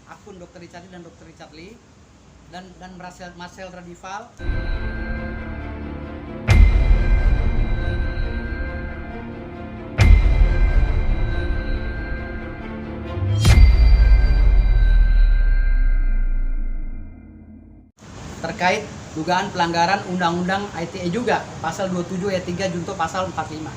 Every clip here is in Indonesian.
akun Dr. Richard dan Dr. Richard Lee dan Marcel Radival. Terkait dugaan pelanggaran Undang-Undang ITE juga, pasal 27 ayat 3 junto pasal 45.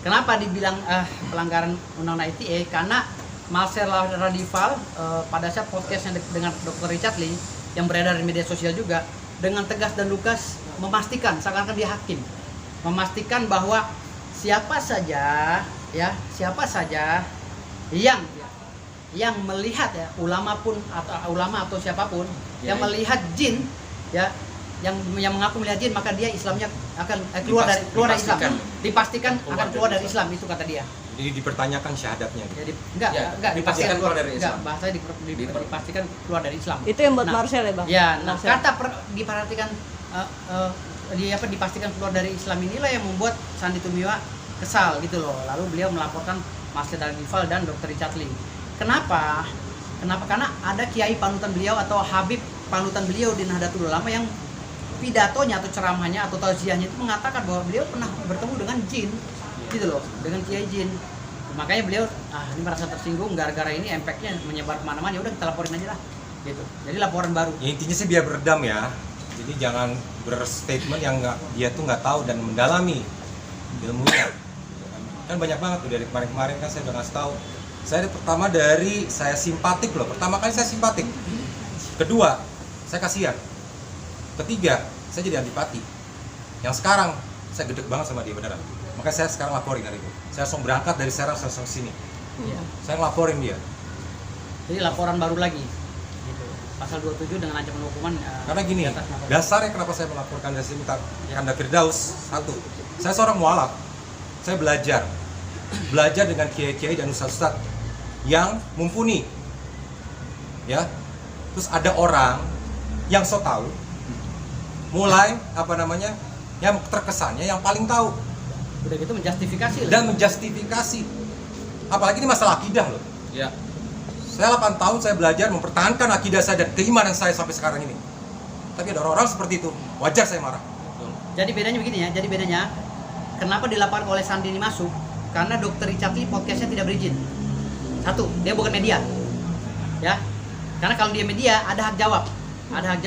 Kenapa dibilang pelanggaran Undang-Undang ITE? Karena Marcel Radival pada saat podcastnya dengan Dr. Richard Lee yang beredar di media sosial juga, dengan tegas dan lugas memastikan, seakan-akan dia hakim, memastikan bahwa siapa saja yang melihat, ya, ulama atau siapapun yang melihat jin, ya, yang mengaku melihat jin, maka dia Islamnya akan keluar dari Islam. Dipastikan akan keluar dari Islam, itu kata dia. Jadi dipertanyakan syahadatnya gitu. Jadi enggak dipastikan keluar dari Islam. Bahasanya dipastikan keluar dari Islam. Itu yang buat Marcel ya, Bang? Ya, nah kata diperhatikan dipastikan keluar dari Islam inilah yang membuat Sandy Tumiwa kesal gitu loh. Lalu beliau melaporkan Marcel Radival dan Dr. Richard Lee. Kenapa? Karena ada kiai panutan beliau atau habib panutan beliau di Nahdlatul Ulama yang pidatonya atau ceramahnya atau tausiahnya itu mengatakan bahwa beliau pernah bertemu dengan jin, gitu loh, dengan kiai jin. Makanya beliau ini merasa tersinggung gara-gara ini impactnya menyebar kemana-mana. Ya udah kita laporin aja lah, gitu. Jadi laporan baru. Ya, intinya sih biar beredam ya. Jadi jangan berstatement yang dia tuh nggak tahu dan mendalami ilmunya. Kan banyak banget tuh dari kemarin-kemarin kan saya udah ngasih tahu. Saya simpatik loh. Pertama kali saya simpatik. Kedua, saya kasihan. Ketiga, saya jadi antipati. Yang sekarang saya gedek banget sama dia beneran. Makanya saya sekarang laporin hari itu. Saya langsung berangkat dari Serang langsung sini. Iya. Saya ngelaporin dia. Jadi laporan baru lagi. Gitu. Pasal 27 dengan ancaman hukuman. Karena gini, dasarnya kenapa saya melaporkan dari sini Kanda Firdaus, satu, saya seorang mualaf. Saya belajar dengan kiai-kiai dan ustaz-ustaz yang mumpuni, ya. Terus ada orang yang so tahu, mulai yang terkesannya yang paling tahu. Udah gitu menjustifikasi. Dan menjustifikasi. Apalagi ini masalah akidah loh. Ya. Saya 8 tahun saya belajar mempertahankan akidah saya dan keimanan saya sampai sekarang ini. Tapi ada orang-orang seperti itu, wajar saya marah. Jadi bedanya begini ya, kenapa dilaporkan oleh Sandi ini masuk? Karena Dr. Richard Lee podcastnya tidak berizin. Satu, dia bukan media, ya. Karena kalau dia media ada hak jawab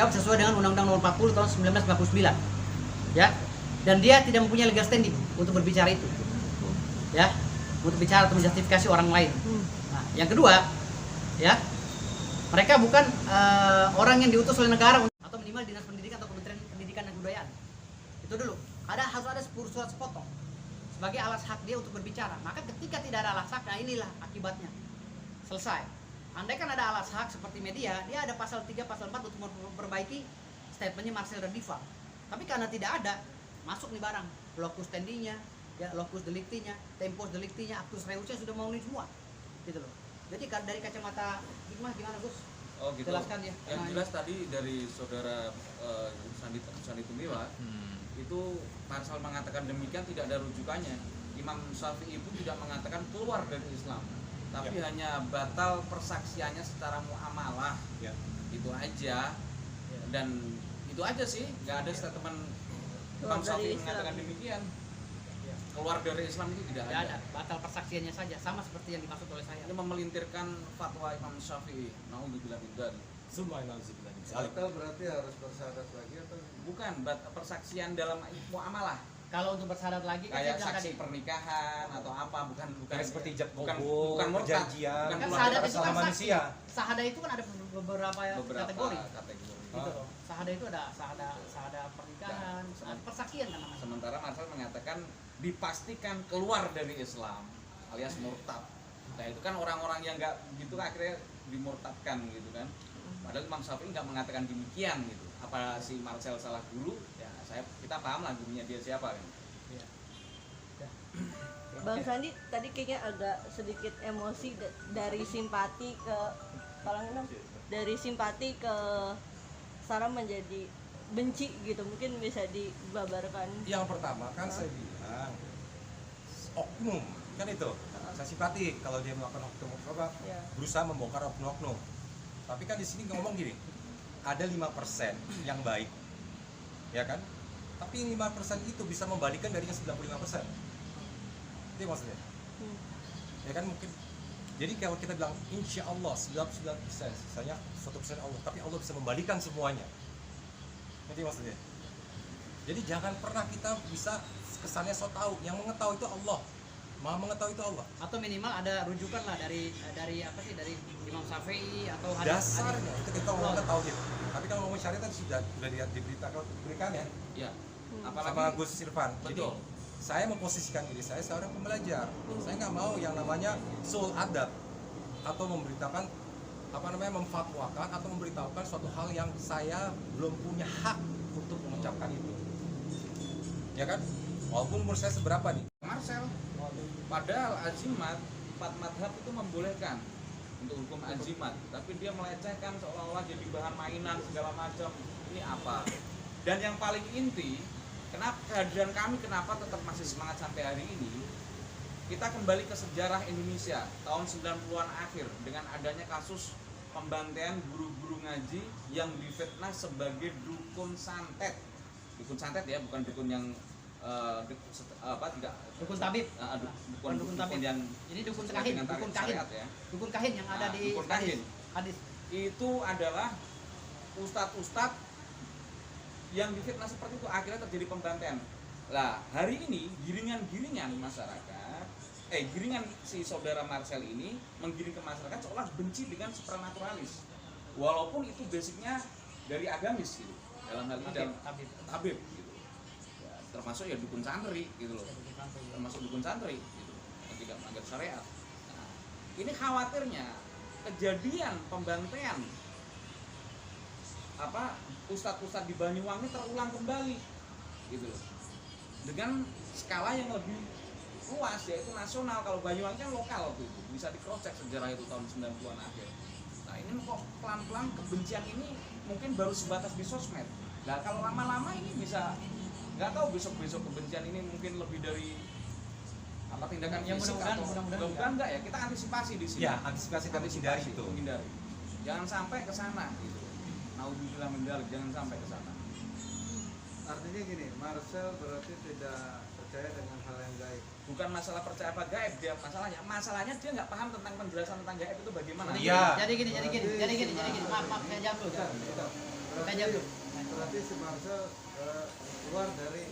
sesuai dengan Undang-Undang Nomor 40 tahun 1999, ya. Dan dia tidak mempunyai legal standing untuk berbicara itu, ya, untuk bicara atau menjustifikasi orang lain. Nah, yang kedua, ya, mereka bukan orang yang diutus oleh negara atau minimal dinas pendidikan atau Kementerian Pendidikan dan Kebudayaan. Itu dulu. Harus ada 10 surat sepotong sebagai alas hak dia untuk berbicara. Maka ketika tidak ada alas hak, nah inilah akibatnya. Selesai. Andai kan ada alas hak seperti media, dia ada pasal 3, pasal 4 untuk memperbaiki statementnya Marcel Radival. Tapi karena tidak ada, masuk nih barang. Locus standingnya, ya, locus delictinya, tempus delictinya, actus reusnya sudah memenuhi semua. Gitu loh. Jadi dari kacamata hikmah gimana, Gus? Oh gitu. Jelaskan ya. Yang jelas tadi dari saudara Sandy Tumiwa, itu Marcel mengatakan demikian tidak ada rujukannya. Imam Syafi'i pun tidak mengatakan keluar dari Islam, tapi hanya batal persaksiannya secara muamalah. Itu aja. Dan itu aja sih, nggak ada statement Imam Syafi'i mengatakan demikian. Keluar dari Islam itu tidak ada. Batal persaksiannya saja, sama seperti yang dimaksud oleh saya. Ini memelintirkan fatwa Imam Syafi'i. Nauzubillah min dzalik. Batal berarti harus bersyahadat lagi atau Bukan, persaksian dalam muamalah. Kalau untuk bersyahadat lagi Kayak saksi pernikahan atau apa, bukan seperti ijab bukan kabul, murtad, perjanjian, bukan kan keluar syahadat dari itu kan Islam. manusia. Syahadat itu kan ada beberapa kategori. Gitu loh. Oh. Syahadat itu ada syahadat pernikahan, syahadat persaksian kan namanya. Sementara Marcel mengatakan dipastikan keluar dari Islam alias murtad. Nah itu kan orang-orang yang nggak gitu akhirnya dimurtadkan gitu kan. Padahal Imam Syafi'i nggak mengatakan demikian gitu. Apa si Marcel salah guru? Ya kita paham lah gurunya dia siapa kan. Iya. Bang Sandi tadi kayaknya agak sedikit emosi dari simpati ke dari simpati ke Sarah menjadi benci gitu, mungkin bisa dibabarkan. Yang pertama kan saya bilang oknum kan itu. Saya simpati kalau dia melakukan oknum berusaha membongkar oknum-oknum. Tapi kan di sini ngomong gini, ada 5% yang baik, ya kan? Tapi 5% itu bisa membalikan dari yang 95%. Itu maksudnya. Ya kan mungkin. Jadi kalau kita bilang insya Allah 99%, sisanya 1% Allah, tapi Allah bisa membalikan semuanya. Itu maksudnya. Jadi jangan pernah kita bisa kesannya so tahu. Yang mengetahui itu Allah. Maha mengetahui itu Allah. Atau minimal ada rujukan lah dari apa sih, dari Imam Syafi'i atau hadis. Dasarnya itu kita ngomongin tauhid. Tapi kalau ngomong syariat kan sudah diberikan ya. Ya. Sama Gus Sirvan. Jadi Betul. saya memposisikan diri saya seorang pembelajar. Saya nggak mau yang namanya sul adab atau memberitakan memfatwakan atau memberitahukan suatu hal yang saya belum punya hak untuk mengucapkan itu. Ya kan? Walaupun umur saya seberapa nih? Marcel, padahal azimat 4 madhab itu membolehkan untuk hukum azimat, tapi dia melecehkan seolah-olah jadi bahan mainan segala macam. Ini apa? Dan yang paling inti, kenapa kehadiran kami kenapa tetap masih semangat sampai hari ini? Kita kembali ke sejarah Indonesia tahun 90-an akhir dengan adanya kasus pembantaian guru-guru ngaji yang difitnah sebagai dukun santet. Dukun santet ya, bukan dukun yang tidak Dukun tabib. dukun tabib. yang Ini dukun sesuai kahin, dengan dukun kahin. syariat ya. Dukun kahin yang ada di Dukun kahin. hadis. Itu adalah ustadz-ustadz yang difitnah seperti itu, akhirnya terjadi pembantaian. Lah, hari ini giringan-giringan masyarakat, giringan si saudara Marcel ini menggiring ke masyarakat seolah benci dengan supranaturalis. Walaupun itu basicnya dari agamis gitu. Dalam hal ini dalam tabib gitu. Ya, termasuk ya dukun santri gitu loh. Termasuk dukun santri gitu. Yang tidak melanggar syariat. Nah, ini khawatirnya kejadian pembantaian ustadz-ustadz di Banyuwangi terulang kembali gitu loh, dengan skala yang lebih luas, yaitu nasional. Kalau Banyuwangi kan lokal waktu itu, bisa di cross check sejarah itu tahun 90-an akhir. Nah ini kok pelan-pelan kebencian ini mungkin baru sebatas di sosmed. Nah kalau lama-lama ini bisa, nggak tahu besok-besok kebencian ini mungkin lebih dari tindakan Ya, fisik mudah-mudahan atau mudah-mudahan enggak ya, kita antisipasi di sini. Ya, antisipasi dan menghindari itu. Menghindari. Jangan sampai ke sana gitu. Naudzubillah min dzalik, jangan sampai ke sana. Artinya gini, Marcel berarti tidak percaya dengan hal yang gaib. Bukan masalah percaya apa gaib dia masalahnya dia nggak paham tentang penjelasan tentang gaib itu bagaimana. Iya. Jadi gini. Maaf, saya jawab dulu. Saya jawab dulu. Berarti si Marcel keluar dari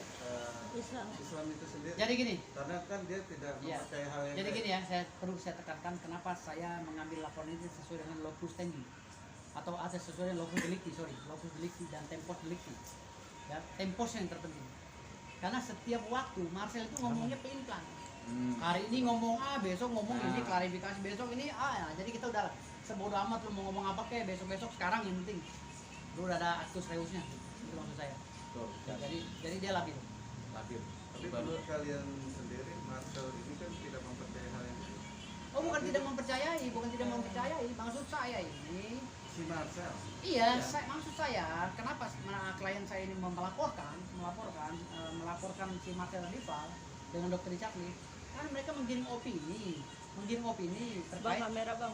Islam. Islam itu sendiri. Jadi gini. Karena kan dia tidak Iya. mempercayai hal yang Jadi gaib. gini ya, saya tekankan kenapa saya mengambil laporan ini sesuai dengan locus standi atau ada sesuai dengan locus delicti dan tempus delicti. Ya, tempos yang terpenting. Karena setiap waktu Marcel itu ngomongnya pelin-pelan. Hari ini ngomong A, besok ngomong ini, klarifikasi besok ini A. Ya. Jadi kita udah sebodoh amat lu mau ngomong apa kayak besok sekarang yang penting lu udah ada actus reusnya. Itu maksud saya. Betul. Ya, jadi dia labil. Tapi menurut kalian sendiri, Marcel ini kan tidak mempercayai hal yang gaib. Oh, bukan tidak mempercayai. Maksud saya ini Si Marcel. iya, maksud saya kenapa klien saya ini melaporkan si Marcel Rival dengan Dr. Richard Lee, kan mereka menggiring opini Bang, terkait kamera bang.